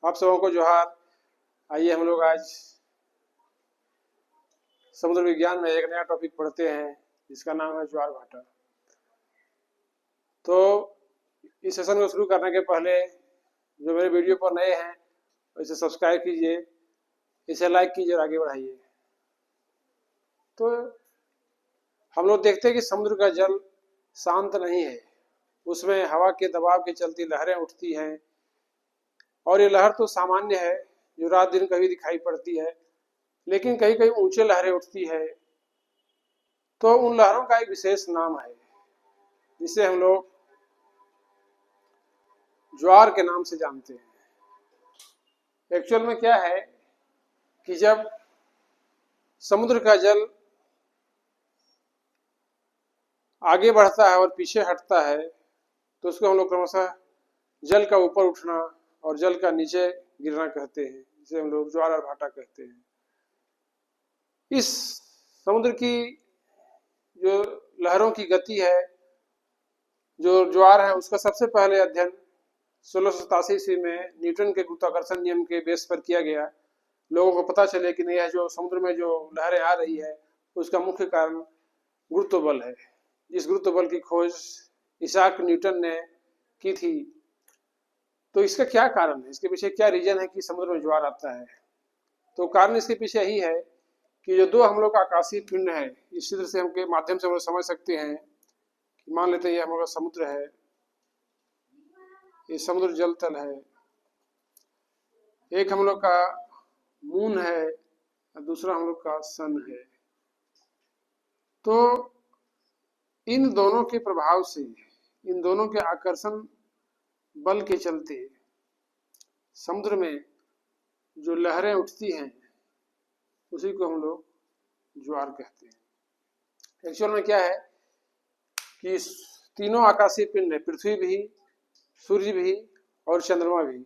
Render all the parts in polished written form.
आप सबों को जोहार। आइए हम लोग आज समुद्र विज्ञान में एक नया टॉपिक पढ़ते हैं जिसका नाम है ज्वार भाटा। तो इस सेशन को शुरू करने के पहले जो मेरे वीडियो पर नए हैं इसे सब्सक्राइब कीजिए, इसे लाइक कीजिए और आगे बढ़ाइए। तो हम लोग देखते हैं कि समुद्र का जल शांत नहीं है, उसमें हवा के दबाव के चलते लहरें उठती हैं और ये लहर तो सामान्य है जो रात दिन कभी दिखाई पड़ती है, लेकिन कहीं कहीं ऊंचे लहरें उठती है। तो उन लहरों का एक विशेष नाम है जिसे हम लोग ज्वार के नाम से जानते हैं। एक्चुअल में क्या है कि जब समुद्र का जल आगे बढ़ता है और पीछे हटता है तो उसको हम लोग क्रमशः जल का ऊपर उठना और जल का नीचे गिरना कहते हैं, जिसे हम लोग ज्वार और भाटा कहते हैं। इस समुद्र की जो लहरों की गति है, जो ज्वार है, उसका सबसे पहले अध्ययन 1687 ईस्वी में न्यूटन के गुरुत्वाकर्षण नियम के बेस पर किया गया। लोगों को पता चले कि नहीं, यह जो समुद्र में जो लहरें आ रही है उसका मुख्य कारण गुरुत्व बल है। जिस गुरुत्व बल की खोज इसाक न्यूटन ने की थी। तो इसका क्या कारण है, इसके पीछे क्या रीजन है कि समुद्र में ज्वार आता है? तो कारण इसके पीछे यही है कि जो दो हम लोग का आकाशीय पिंड है, इस चित्र से हम के माध्यम से हम लोग समझ सकते हैं कि मान लेते हैं ये हम लोग का समुद्र है, ये समुद्र जल तल है, एक हम लोग का मून है और दूसरा हम लोग का सन है। तो इन दोनों के प्रभाव से, इन दोनों के आकर्षण बल के चलते समुद्र में जो लहरें उठती हैं उसी को हम लोग ज्वार कहते हैं। एक्चुअल में क्या है कि तीनों आकाशीय पिंड है, पृथ्वी भी, सूर्य भी और चंद्रमा भी।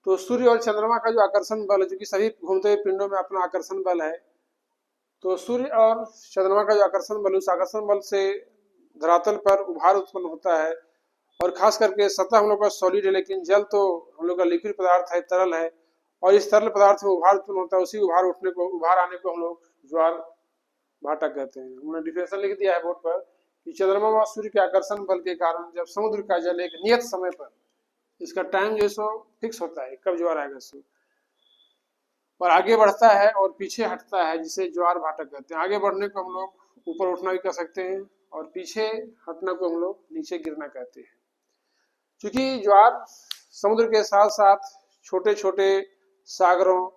तो सूर्य और चंद्रमा का जो आकर्षण बल है, जो कि सभी घूमते हुए पिंडों में अपना आकर्षण बल है, तो सूर्य और चंद्रमा का जो आकर्षण बल, उस आकर्षण बल से धरातल पर उभार उत्पन्न होता है। और खास करके सतह हम लोग का सॉलिड है, लेकिन जल तो हम लोग का लिक्विड पदार्थ है, तरल है, और इस तरल पदार्थ में उभार उत्पन्न होता है। उसी उभार आने को हम लोग ज्वार भाटा कहते हैं। उन्होंने डिफिनेशन लिख दिया है बोर्ड पर कि चंद्रमा व सूर्य के आकर्षण बल के कारण जब समुद्र का जल एक नियत समय पर, इसका टाइम जो सो फिक्स होता है कब ज्वार आएगा सो, और आगे बढ़ता है और पीछे हटता है, जिसे ज्वार भाटा कहते हैं। आगे बढ़ने को हम लोग ऊपर उठना भी कह सकते हैं और पीछे हटना को हम लोग नीचे गिरना कहते हैं। क्योंकि ज्वार समुद्र के साथ साथ छोटे छोटे सागरों,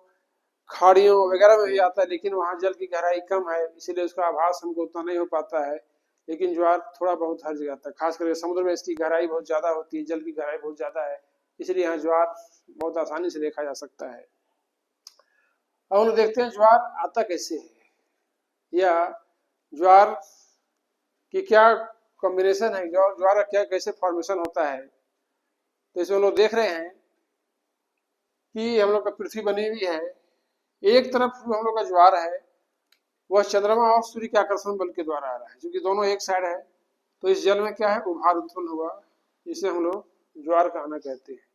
खाड़ियों वगैरह में भी आता है, लेकिन वहाँ जल की गहराई कम है, इसीलिए उसका आभास हमको उतना नहीं हो पाता है। लेकिन ज्वार थोड़ा बहुत हर जगह आता है, खास करके समुद्र में इसकी गहराई बहुत ज्यादा होती है, जल की गहराई बहुत ज्यादा है, इसलिए यहाँ ज्वार बहुत आसानी से देखा जा सकता है। अब हम देखते हैं ज्वार आता कैसे है, या ज्वार की क्या कॉम्बिनेशन है, ज्वार का क्या कैसे फॉर्मेशन होता है। तो इसमें हम लोग देख रहे हैं कि हम लोग का पृथ्वी बनी हुई है, एक तरफ हम लोग का ज्वार है वह चंद्रमा और सूर्य के आकर्षण बल के द्वारा आ रहा है, क्योंकि दोनों एक साइड है। तो इस जल में क्या है, उभार उत्पन्न हुआ, जिसे हम लोग ज्वार का आना कहते हैं।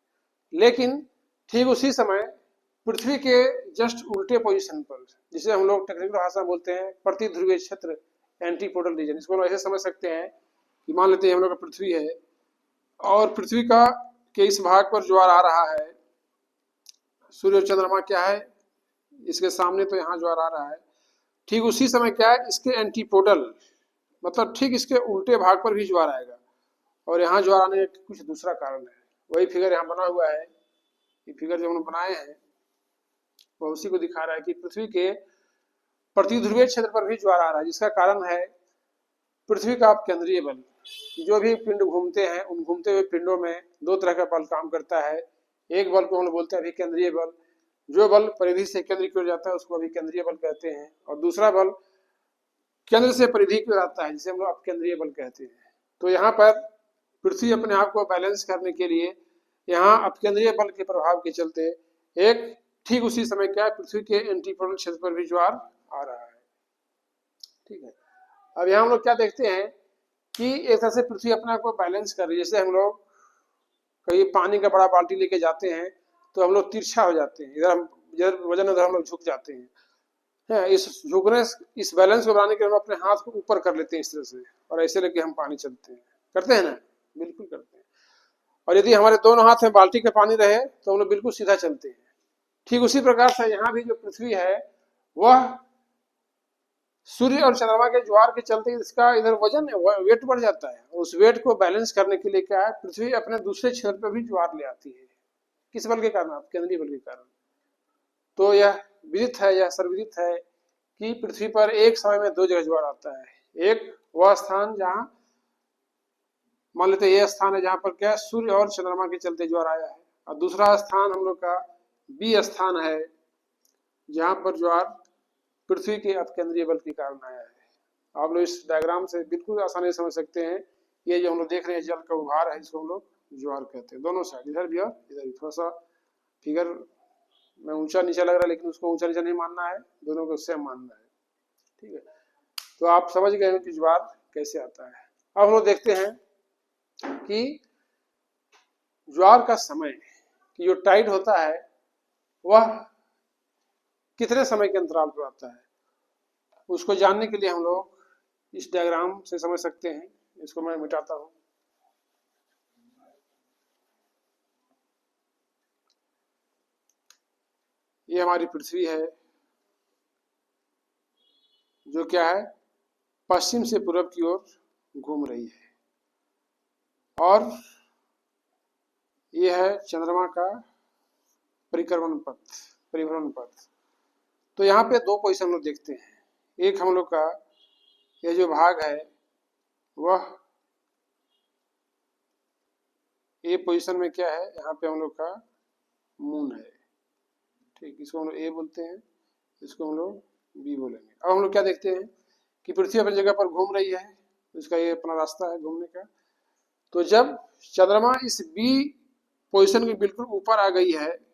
लेकिन ठीक उसी समय पृथ्वी के जस्ट उल्टे पोजीशन पर, जिसे हम लोग टेक्निकल भाषा बोलते हैं प्रति ध्रुवीय क्षेत्र, एंटीपोडल रीजन, इसको हम ऐसे समझ सकते हैं कि मान लेते हैं हम लोग का पृथ्वी है और पृथ्वी का के इस भाग पर ज्वार आ रहा है, सूर्य और चंद्रमा क्या है इसके सामने, तो यहाँ ज्वार आ रहा है। ठीक उसी समय क्या है, इसके एंटीपोडल मतलब ठीक इसके उल्टे भाग पर भी ज्वार आएगा, और यहाँ ज्वार आने का कुछ दूसरा कारण है। वही फिगर यहाँ बना हुआ है, ये फिगर जो हमने बनाए हैं वह उसी को दिखा रहा है कि पृथ्वी के प्रतिध्रुवीय क्षेत्र पर भी ज्वार आ रहा है, जिसका कारण है पृथ्वी का केंद्रीय बल। जो भी पिंड घूमते हैं, उन घूमते हुए पिंडों में दो तरह का बल काम करता है। एक बल को हम लोग बोलते हैं अभिकेंद्रीय बल, जो बल परिधि से केंद्र की ओर जाता है उसको अभिकेंद्रीय बल कहते हैं, और दूसरा बल केंद्र से परिधि की ओर आता है जिसे हम लोग अपकेंद्रीय बल कहते हैं। तो यहाँ पर पृथ्वी अपने आप को बैलेंस करने के लिए यहाँ अपकेंद्रीय बल के प्रभाव के चलते एक ठीक उसी समय क्या है, पृथ्वी के एंटीपोडल क्षेत्र पर भी ज्वार आ रहा है। ठीक है, अब यहाँ हम लोग क्या देखते हैं कि एक तरह से पृथ्वी अपने आप को बैलेंस कर रही है। जैसे हम लोग कहीं पानी का बड़ा बाल्टी लेके जाते हैं तो हम लोग तिरछा हो जाते हैं, इधर वजन उधर हम लोग झुक जाते हैं। इस झुकने, इस बैलेंस को बनाने के लिए हम अपने हाथ को ऊपर कर लेते हैं इस तरह से, और ऐसे लेके हम पानी चलते हैं। करते हैं ना? बिल्कुल करते हैं। और यदि हमारे दोनों हाथ में बाल्टी का पानी रहे तो हम लोग बिल्कुल सीधा चलते हैं। ठीक उसी प्रकार से यहाँ भी जो पृथ्वी है वह सूर्य और चंद्रमा के ज्वार के चलते इसका इधर वजन वेट बढ़ जाता है। उस वेट को बैलेंस करने के लिए क्या है, पृथ्वी अपने दूसरे क्षेत्र पर भी ज्वार ले आती है। किस बल के कारण? केंद्रीय बल के कारण। तो यह विदित है, यह सर्वविदित है कि पृथ्वी पर एक समय में दो जगह ज्वार आता है। एक वह स्थान जहां मान लेते ये स्थान है जहां पर क्या सूर्य और चंद्रमा के चलते ज्वार आया है, और दूसरा स्थान हम लोग का बी स्थान है जहां पर ज्वार पृथ्वी के अपकेंद्रीय बल के कारण आया है। आप लोग इस डायग्राम से बिल्कुल आसानी से समझ सकते हैं। ये जो हम लोग देख रहे हैं जल का उभार है, इसको हम लोग ज्वार कहते हैं। दोनों साइड, इधर भी और इधर भी। थोड़ा सा फिगर में ऊंचा नीचा लग रहा है, लेकिन उसको ऊंचा नीचा नहीं मानना है, दोनों को सेम मानना है। ठीक है, तो आप समझ गए कि ज्वार कैसे आता है। अब हम लोग देखते हैं कि ज्वार का समय कि जो टाइड होता है वह कितने समय के अंतराल पर आता है, उसको जानने के लिए हम लोग इस डायग्राम से समझ सकते हैं। इसको मैं मिटाता हूं। ये हमारी पृथ्वी है जो क्या है, पश्चिम से पूर्व की ओर घूम रही है, और ये है चंद्रमा का परिभ्रमण पथ। तो यहाँ पे दो पोजीशन हम लोग देखते हैं। एक हम लोग का यह जो भाग है वह ए पोजीशन में क्या है, यहाँ पे हम लोग का मून है। ठीक, इसको हम लोग ए बोलते हैं, इसको हम लोग बी बोलेंगे। अब हम लोग क्या देखते हैं कि पृथ्वी अपनी जगह पर घूम रही है, इसका ये अपना रास्ता है घूमने का। तो जब चंद्रमा इस बी पोजीशन के बिल्कुल ऊपर आ गई है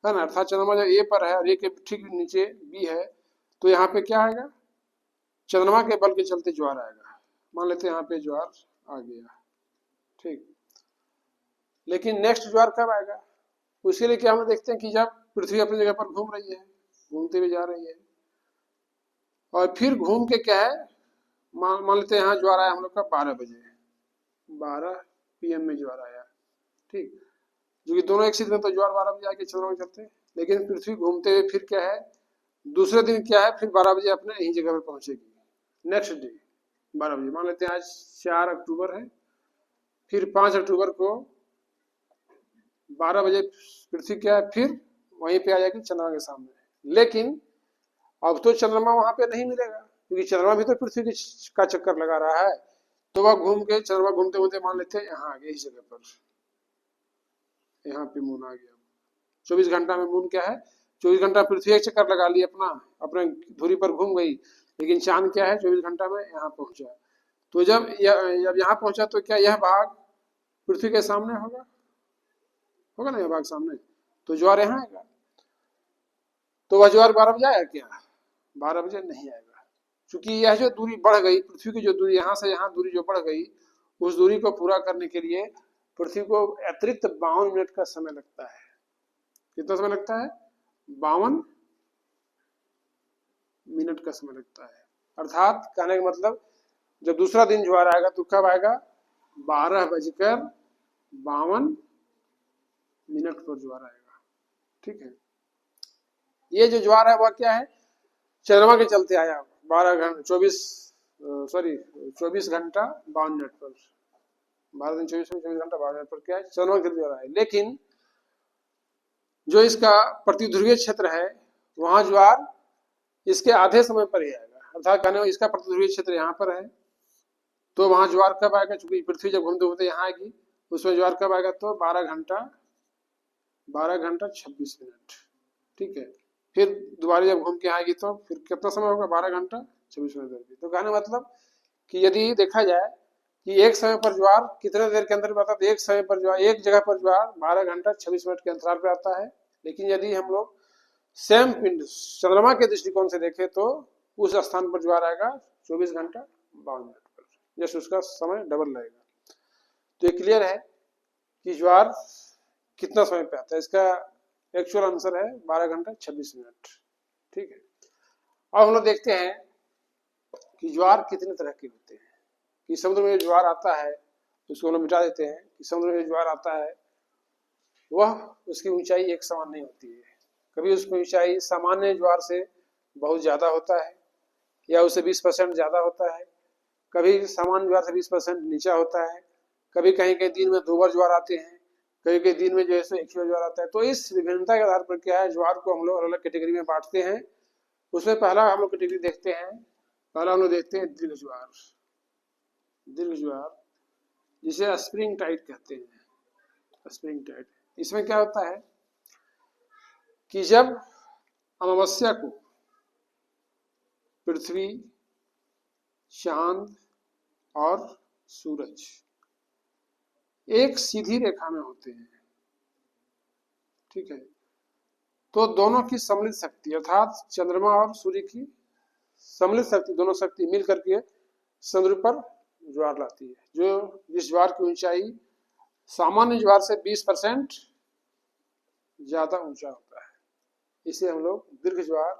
ना, अर्थात चंद्रमा जब ए पर है और ए के ठीक नीचे बी है, तो यहाँ पे क्या आएगा, चंद्रमा के बल के चलते ज्वार आएगा। मान लेते हैं यहाँ पे ज्वार आ गया। ठीक, लेकिन नेक्स्ट ज्वार कब आएगा, उसके लिए क्या हम देखते हैं कि जब पृथ्वी अपनी जगह पर घूम रही है, घूमते हुए जा रही है, और फिर घूम के क्या है, मान लेते हैं यहाँ ज्वार आया हम लोग का 12 बजे, 12 PM में ज्वार आया। ठीक, जो कि दोनों एक सीधे में, तो ज्वार 12 बजे आके चंद्रमा में चलते हैं। लेकिन पृथ्वी घूमते हुए फिर क्या है, दूसरे दिन क्या है, फिर 12 बजे अपने यही जगह पर पहुंचेगी। नेक्स्ट डे 12 बजे, मान लेते हैं आज 4 अक्टूबर है, फिर 5 अक्टूबर को 12 बजे पृथ्वी क्या है, फिर वहीं पे आ जाएगी चंद्रमा के सामने। लेकिन अब तो चंद्रमा वहां पे नहीं मिलेगा, क्योंकि चंद्रमा भी तो पृथ्वी का चक्कर लगा रहा है। तो वह घूम के चंद्रमा घूमते घूमते मान लेते हैं यहाँ आ गए, इस जगह पर, यहाँ पे मून आ गया। 24 घंटा में मून क्या है, 24 घंटा पृथ्वी एक चक्कर लगा ली अपने धुरी पर घूम गई, लेकिन चांद क्या है 24 घंटा में यहाँ पहुंचा। तो जब यहाँ पहुंचा तो क्या यह भाग पृथ्वी के सामने होगा ना, यह भाग सामने, तो ज्वार यहाँ आएगा। तो वह ज्वार 12 बजे आएगा क्या, 12 बजे नहीं आएगा, क्योंकि यह जो दूरी बढ़ गई, पृथ्वी की जो दूरी यहाँ से यहाँ दूरी जो बढ़ गई, उस दूरी को पूरा करने के लिए पृथ्वी को अतिरिक्त 52 मिनट का समय लगता है। कितना समय लगता है, 52 मिनट का समय लगता है। अर्थात कहने का मतलब जब दूसरा दिन ज्वार आएगा तो कब आएगा, 12:52 पर ज्वार आएगा। ठीक है, ये जो ज्वार है वह क्या है, चंद्रमा के चलते आया 24 घंटा 52 मिनट पर, 12 दिन 24 घंटा 52 मिनट पर क्या है, चंद्रमा के ज्वार आया। लेकिन जो इसका प्रतिध्रुवीय क्षेत्र है वहां ज्वार इसके आधे समय पर ही आएगा। अर्थात कहने इसका प्रतिध्रुवीय क्षेत्र यहाँ पर है, तो वहां ज्वार कब आएगा, चूंकि पृथ्वी जब घूमते घूमते यहाँ आएगी, उसमें ज्वार कब आएगा, तो 12 घंटा 26 मिनट। ठीक है, फिर दोबारा जब घूम के आएगी तो फिर कितना समय होगा, 12 घंटा 26 मिनट। तो कहने मतलब कि यदि देखा जाए कि एक समय पर ज्वार कितने देर के अंदर आता है, तो एक समय पर ज्वार, एक जगह पर ज्वार 12 घंटा 26 मिनट के अंतराल पर आता है। लेकिन यदि हम लोग सेम पिंड चंद्रमा के दृष्टिकोण से देखें तो उस स्थान पर ज्वार आएगा 24 घंटा 52 मिनट पर, जैसे उसका समय डबल रहेगा। तो ये क्लियर है कि ज्वार कितना समय पे आता है। इसका एक्चुअल आंसर है 12 घंटा 26 मिनट। ठीक है, अब हम लोग देखते हैं कि ज्वार कितने तरह के होते हैं। कि समुद्र में ज्वार आता है उसको हम लोग मिटा देते हैं कि समुद्र में ज्वार आता है वह उसकी ऊंचाई एक समान नहीं होती है। कभी उसकी ऊंचाई सामान्य ज्वार से बहुत ज़्यादा होता है या उससे 20% ज़्यादा होता है, कभी सामान्य ज्वार से 20% नीचा होता है, कभी कहीं कहीं दिन में 2 बार ज्वार आते हैं, कहीं कहीं दिन में जो है सो एक ही बार ज्वार आता है। तो इस विभिन्नता के आधार पर क्या है, ज्वार को हम लोग अलग अलग कैटेगरी में बांटते हैं। उसमें पहला हम लोग कैटेगरी देखते हैं, पहला हम लोग देखते हैं दीर्घ ज्वार। दीर्घ ज्वार जिसे स्प्रिंग टाइड कहते हैं, स्प्रिंग टाइड। इसमें क्या होता है कि जब अमावस्या को पृथ्वी, चांद और सूरज एक सीधी रेखा में होते हैं, ठीक है, तो दोनों की सम्मिलित शक्ति अर्थात चंद्रमा और सूर्य की सम्मिलित शक्ति, दोनों शक्ति मिल करके समुद्र पर ज्वार लाती है। जो जिस ज्वार की ऊंचाई सामान्य ज्वार से 20% ज्यादा ऊंचा होता है, इसे हम लोग दीर्घ ज्वार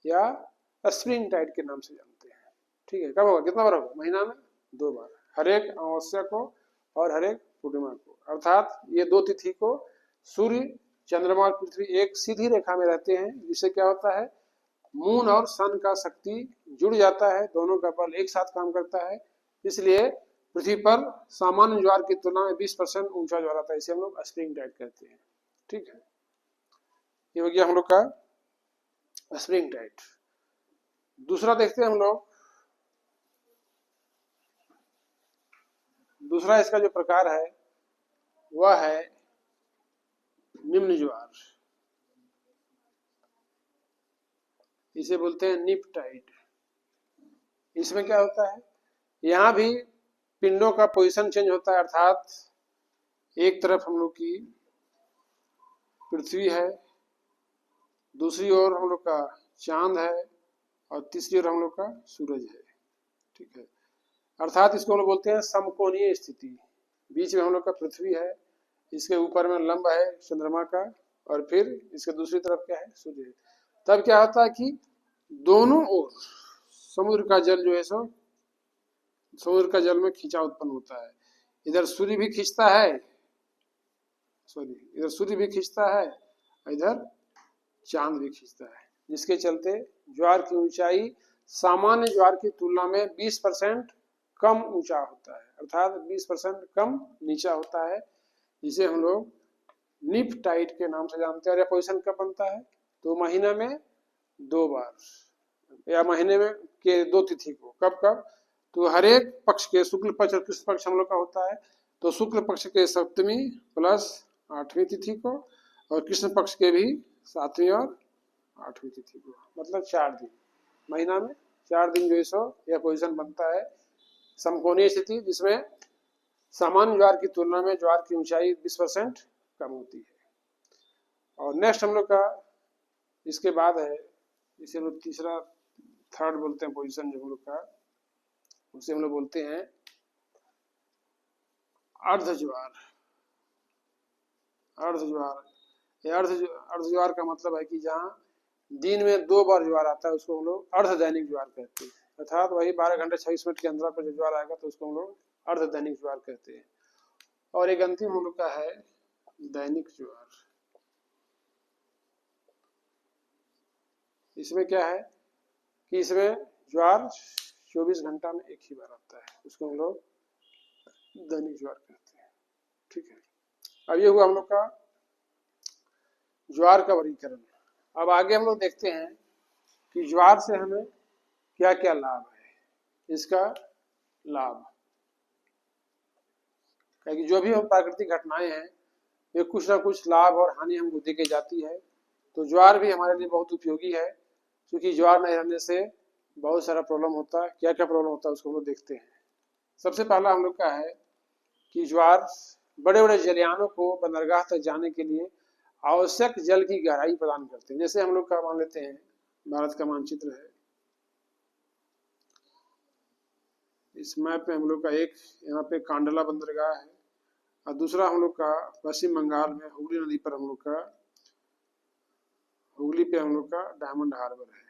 या स्प्रिंग टाइड के नाम से जानते हैं। ठीक है, कब होगा, कितना बार होगा, महीना में 2 बार, हर एक अमावस्या को और हर एक पूर्णिमा को। अर्थात ये 2 तिथि को सूर्य, चंद्रमा और पृथ्वी एक सीधी रेखा में रहते हैं, जिससे क्या होता है, मून और सन का शक्ति जुड़ जाता है, दोनों का बल एक साथ काम करता है। इसलिए पृथ्वी पर सामान्य ज्वार की तुलना में 20% ऊंचा ज्वार आता है, इसे हम लोग स्प्रिंग टाइड कहते हैं। ठीक है, ये हो गया हम लोग का स्प्रिंग टाइड। दूसरा देखते हैं हम लोग, दूसरा इसका जो प्रकार है वह है निम्न ज्वार, इसे बोलते हैं निप टाइड। इसमें क्या होता है, यहाँ भी पिंडों का पोजीशन चेंज होता है, अर्थात एक तरफ हम लोग की पृथ्वी है, दूसरी ओर हम लोग का चांद है और तीसरी ओर हम लोग का सूरज है। ठीक है, अर्थात इसको हम लोग बोलते हैं समकोणीय स्थिति। बीच में हम लोग का पृथ्वी है, इसके ऊपर में लंब है चंद्रमा का, और फिर इसके दूसरी तरफ क्या है, सूर्य। तब क्या होता है कि दोनों ओर समुद्र का जल जो है सो, समुद्र का जल में खिंचाव उत्पन्न होता है। इधर सूर्य भी खींचता है, इधर सूर्य भी खींचता है, इधर चांद भी खींचता है, जिसके चलते ज्वार की ऊंचाई सामान्य ज्वार की तुलना में 20% कम ऊंचा होता है, अर्थात 20% कम नीचा होता है, जिसे हम लोग निप टाइड के नाम से जानते हैं। और यह पोजीशन कब बनता है, तो महीना में 2 बार या महीने में के 2 तिथि को। कब कब, तो हर एक पक्ष के शुक्ल पक्ष और कृष्ण पक्ष हम लोग का होता है, तो शुक्ल पक्ष के 7वीं प्लस 8वीं तिथि को और कृष्ण पक्ष के भी 7वीं और 8वीं तिथि को, मतलब 4 दिन, महीना में 4 दिन जो है सो यह पोजीशन बनता है समकोणीय स्थिति, जिसमें सामान्य ज्वार की तुलना में ज्वार की ऊंचाई 20% कम होती है। और नेक्स्ट हम लोग का इसके बाद है, इसे हम लोग तीसरा, थर्ड बोलते हैं पोजीशन जो हम लोग का, उसे हम लोग बोलते हैं अर्ध ज्वार। अर्ध ज्वार, अर्ध ज्वार का मतलब है कि जहाँ दिन में 2 बार ज्वार आता है उसको हम लोग अर्ध दैनिक ज्वार कहते हैं, अर्थात वही 12 घंटे 26 मिनट के अंदर पर जो ज्वार आएगा तो उसको हम लोग अर्ध दैनिक ज्वार कहते हैं। और एक अंतिम हम लोग का है दैनिक ज्वार। इसमें क्या है कि इसमें ज्वार 24 घंटा में एक ही बार आता है, उसको हम लोग दैनिक ज्वार कहते हैं। ठीक है, अब ये हुआ हम लोग का ज्वार का वर्गीकरण। अब आगे हम लोग देखते हैं कि ज्वार से हमें क्या क्या लाभ है। इसका लाभ क्योंकि जो भी हम प्राकृतिक घटनाएं हैं वे कुछ ना कुछ लाभ और हानि हमको दे के जाती है, तो ज्वार भी हमारे लिए बहुत उपयोगी है, क्योंकि ज्वार नहीं रहने से बहुत सारा प्रॉब्लम होता है। क्या क्या प्रॉब्लम होता है उसको हम लोग देखते हैं। सबसे पहला हम लोग का है कि ज्वार बड़े बड़े जलयानों को बंदरगाह तक जाने के लिए आवश्यक जल की गहराई प्रदान करते हैं। जैसे हम लोग का मान लेते हैं भारत का मानचित्र है, इस मैप में हम लोग का एक यहाँ पे कांडला बंदरगाह है और दूसरा हम लोग का पश्चिम बंगाल में हुगली नदी पर हम लोग का हुगली पे हम लोग का डायमंड हार्बर है,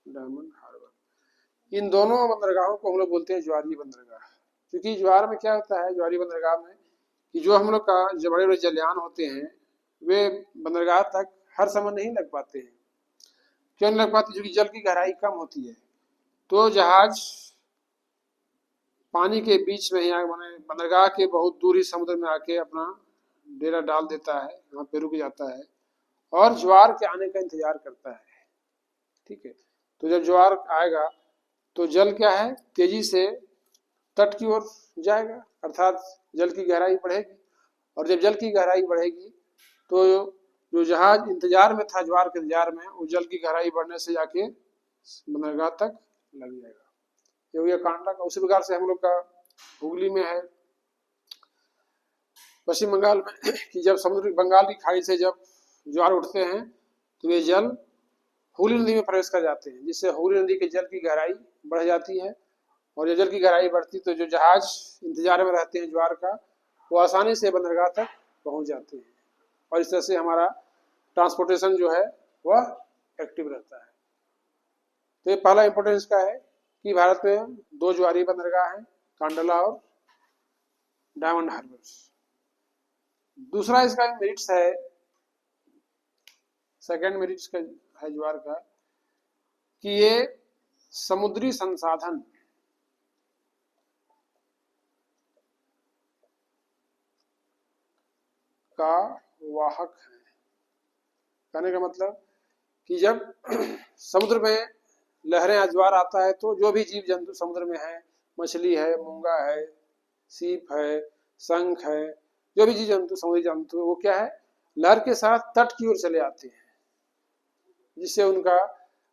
डायमंड हार्बर। इन दोनों बंदरगाहों को हम लोग बोलते हैं ज्वारीय बंदरगाह। क्योंकि ज्वार में क्या होता है ज्वारीय बंदरगाह में कि जो हम लोग का जो बड़े बड़े जलयान होते हैं वे बंदरगाह तक हर समय नहीं लग पाते हैं। क्यों नहीं लग पाते? क्योंकि जल की गहराई कम होती है। तो जहाज पानी के बीच में ही माने बंदरगाह के बहुत दूर ही समुद्र में आके अपना डेरा डाल देता है, वहां पे रुक जाता है और ज्वार के आने का इंतजार करता है। ठीक है, तो जब ज्वार आएगा तो जल क्या है तेजी से तट की ओर जाएगा, अर्थात जल की गहराई बढ़ेगी। और जब जल की गहराई बढ़ेगी तो जो जहाज इंतजार में था ज्वार के इंतजार में, वो जल की गहराई बढ़ने से जाके बंदरगाह तक लग जाएगा। ये हो गया कांडला का। उसी प्रकार से हम लोग का हुगली में है, पश्चिम बंगाल में कि जब समुद्र बंगाल की खाड़ी से जब ज्वार उठते हैं तो ये जल हुगली नदी में प्रवेश कर जाते हैं, जिससे हुगली नदी के जल की गहराई बढ़ जाती है। और जब जल की गहराई बढ़ती तो जो जहाज इंतजार में रहते हैं ज्वार का, वो आसानी से बंदरगाह तक पहुंच जाते हैं। और इस तरह से हमारा ट्रांसपोर्टेशन जो है वह एक्टिव रहता है। तो ये पहला इंपोर्टेंस का है कि भारत में दो ज्वारीय बंदरगाह हैं, कांडला और डायमंड हार्बर। दूसरा इसका मेरिट्स है, सेकंड मेरिट्स का है ज्वार का, कि ये समुद्री संसाधन का वाहक है। कहने का मतलब कि जब समुद्र में लहरें ज्वार आता है तो जो भी जीव जंतु समुद्र में है, मछली है, मूंगा है, सीप है, शंख है, जो भी जीव जंतु समुद्री जंतु वो क्या है लहर के साथ तट की ओर चले आते हैं, जिससे उनका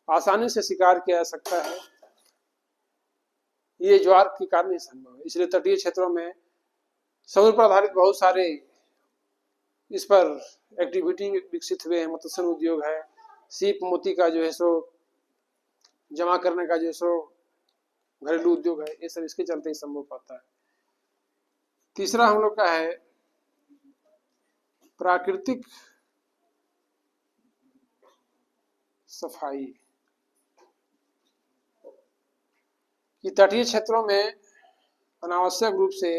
आसानी से शिकार किया जा सकता है। ये ज्वार के कारण ही संभव है। इसलिए तटीय क्षेत्रों में समुद्र पर आधारित बहुत सारे इस पर एक्टिविटी विकसित हुए हैं। मत्स्य उद्योग है, सीप मोती का जो है सो जमा करने का जो है सो घरेलू उद्योग है, ये सब इसके चलते ही संभव पाता है। तीसरा हम लोग का है प्राकृतिक सफाई। कि तटीय क्षेत्रों में अनावश्यक रूप से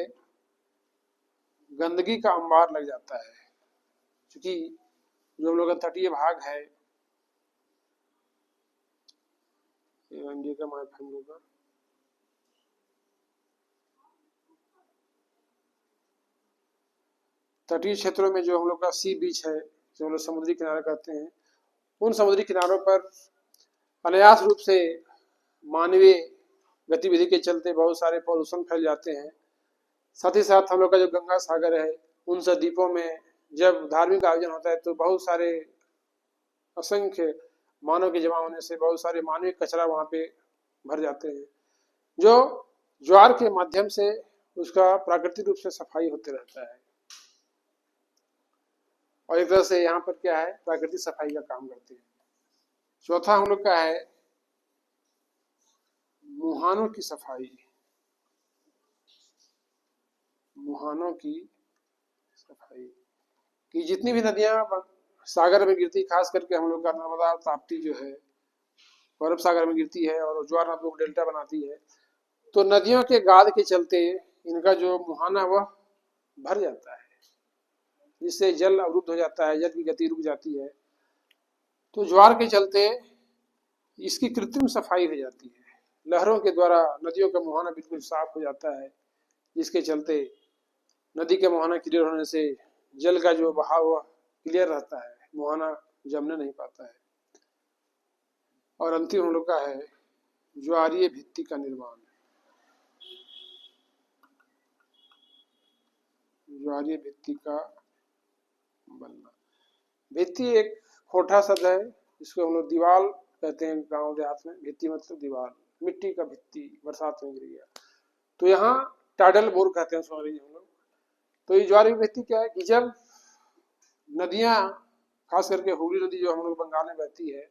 गंदगी का अंबार लग जाता है, क्योंकि जो हम लोग का तटीय भाग है, इंडिया का मैप हम लोग का, तटीय क्षेत्रों में जो हम लोग का सी बीच है, जो हम लोग समुद्री किनारा कहते हैं, उन समुद्री किनारों पर अनायास रूप से मानवीय गतिविधि के चलते बहुत सारे पॉल्यूशन फैल जाते हैं। साथ ही साथ हम लोग का जो गंगा सागर है, उन सब द्वीपों में जब धार्मिक आयोजन होता है तो बहुत सारे असंख्य मानव के जमा होने से बहुत सारे मानवीय कचरा वहां पे भर जाते हैं, जो ज्वार के माध्यम से उसका प्राकृतिक रूप से सफाई होते रहता है। और एक तरह से यहाँ पर क्या है प्राकृतिक सफाई का काम करते हैं। चौथा हम लोग का है मुहानों की सफाई। मुहानों की सफाई कि जितनी भी नदियां सागर में गिरती, खास करके हम लोग का नर्मदा ताप्ती जो है अरब सागर में गिरती है और ज्वार नदियों को डेल्टा बनाती है, तो नदियों के गाद के चलते इनका जो मुहाना वह भर जाता है, जिससे जल अवरुद्ध हो जाता है, जल की गति रुक जाती है। तो ज्वार के चलते इसकी कृत्रिम सफाई हो जाती है, लहरों के द्वारा नदियों का मुहाना बिल्कुल साफ हो जाता है, जिसके चलते नदी के मुहाना क्लियर होने से जल का जो बहाव क्लियर रहता है, मुहाना जमने नहीं पाता है। और अंतिम हम लोग का है ज्वारीय भित्ति का निर्माण। ज्वारीय भित्ति का बनना। भित्ति एक खोटा शब्द है, जिसको हम लोग दीवार कहते हैं गांव देहात में। भित्ति मतलब दीवार, मिट्टी का भित्ति बरसात में गिर गया तो यहाँ टाडल बोर कहते हैं उसको अंग्रेजी हम लोग। तो ये ज्वारीय भित्ति क्या है कि जब नदियां, खास करके हुगली नदी जो हम लोग बंगाल में बहती है,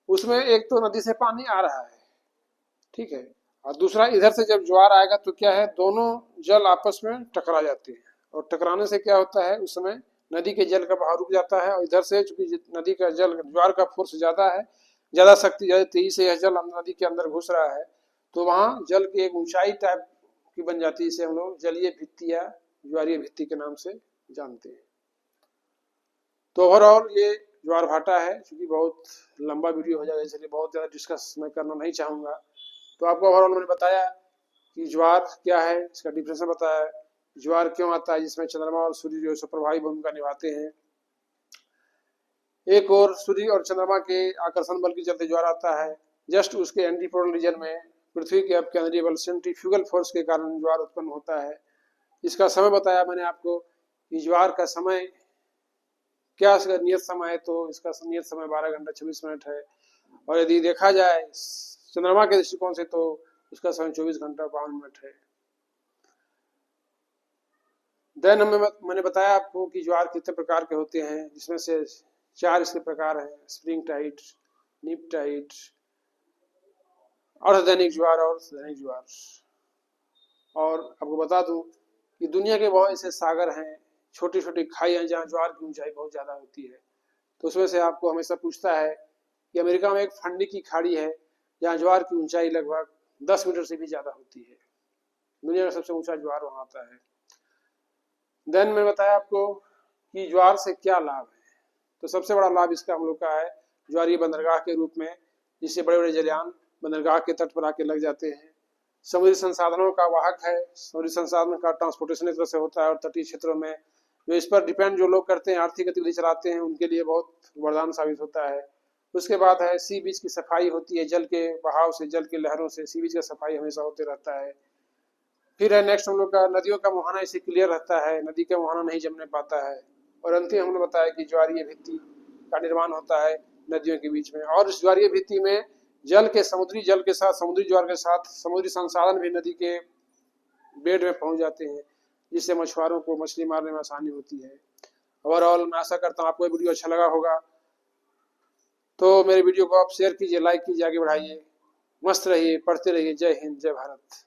उसमें एक तो नदी से पानी आ रहा है, ठीक है, और दूसरा इधर से जब ज्वार आएगा तो क्या है दोनों जल आपस में टकरा जाते हैं, और टकराने से क्या होता है उस समय नदी के जल का बहाव रुक जाता है, और इधर से चूंकि नदी का जल ज्वार का फोर्स ज़्यादा है, ज़्यादा शक्ति ज़्यादा तेजी से यह जल नदी के अंदर घुस रहा है, तो वहाँ जल की एक ऊंचाई टाइप की बन जाती है, इसे हम लोग जलीय भित्ति या ज्वारीय भित्ति के नाम से जानते हैं। तो ओवरऑल ये ज्वार भाटा है, क्योंकि बहुत लंबा वीडियो हो जाएगा इसलिए बहुत ज़्यादा डिस्कस मैं करना नहीं चाहूँगा। तो आपको ओवरऑल मैंने बताया कि ज्वार क्या है, इसका डिफिनेशन बताया, ज्वार क्यों आता है, जिसमें चंद्रमा और सूर्य जो है प्रभावी भूमिका निभाते हैं। एक और सूर्य और चंद्रमा के आकर्षण बल के चलते ज्वार आता है, जस्ट उसके एंटीपोलर रीजन में पृथ्वी के अपकेंद्रीय बल सेंट्रीफ्यूगल फोर्स के कारण ज्वार उत्पन्न होता है। इसका समय बताया मैंने आपको कि ज्वार का समय क्या इसका नियत समय है, तो इसका नियत समय 12 घंटा 26 मिनट है, और यदि देखा जाए चंद्रमा के दृष्टिकोण से तो उसका समय 24 घंटा 52 मिनट है। देन मैंने बताया आपको कि ज्वार कितने प्रकार के होते हैं, जिसमें से 4 इसके प्रकार हैं, स्प्रिंग टाइट, निप टाइट, अर्धदैनिक ज्वार और दैनिक ज्वार। और आपको बता दूं कि दुनिया के बहुत ऐसे सागर हैं, छोटी छोटी खाई हैं जहाँ ज्वार की ऊंचाई बहुत ज़्यादा होती है। तो उसमें से आपको हमेशा पूछता है कि अमेरिका में एक फंडी की खाड़ी है जहाँ ज्वार की ऊंचाई लगभग 10 मीटर से भी ज़्यादा होती है। दुनिया का सबसे ऊंचा ज्वार वहाँ आता है। देन मैं बताया आपको कि ज्वार से क्या लाभ है। तो सबसे बड़ा लाभ इसका हम लोग का है ज्वारीय बंदरगाह के रूप में, जिससे बड़े बड़े जलयान बंदरगाह के तट पर आके लग जाते हैं। समुद्री संसाधनों का वाहक है, समुद्री संसाधन का ट्रांसपोर्टेशन एक तरह से होता है, और तटीय क्षेत्रों में जो इस पर डिपेंड जो लोग करते हैं, आर्थिक गतिविधि चलाते हैं, उनके लिए बहुत वरदान साबित होता है। उसके बाद है सी बीच की सफाई होती है, जल के बहाव से, जल के लहरों से सी बीच का सफाई हमेशा होते रहता है। फिर है नेक्स्ट हम लोग का नदियों का मुहाना इसे क्लियर रहता है, नदी का मुहाना नहीं जमने पाता है। और अंतिम हमने बताया कि ज्वारीय भित्ति का निर्माण होता है नदियों के बीच में, और इस ज्वारीय भित्ति में जल के समुद्री जल के साथ, समुद्री ज्वार के साथ समुद्री संसाधन भी नदी के बेड में पहुंच जाते हैं, जिससे मछुआरों को मछली मारने में आसानी होती है। ओवरऑल मैं आशा करता हूँ आपको ये वीडियो अच्छा लगा होगा। तो मेरे वीडियो को आप शेयर कीजिए, लाइक कीजिए, आगे बढ़ाइए। मस्त रहिए, पढ़ते रहिए। जय हिंद, जय भारत।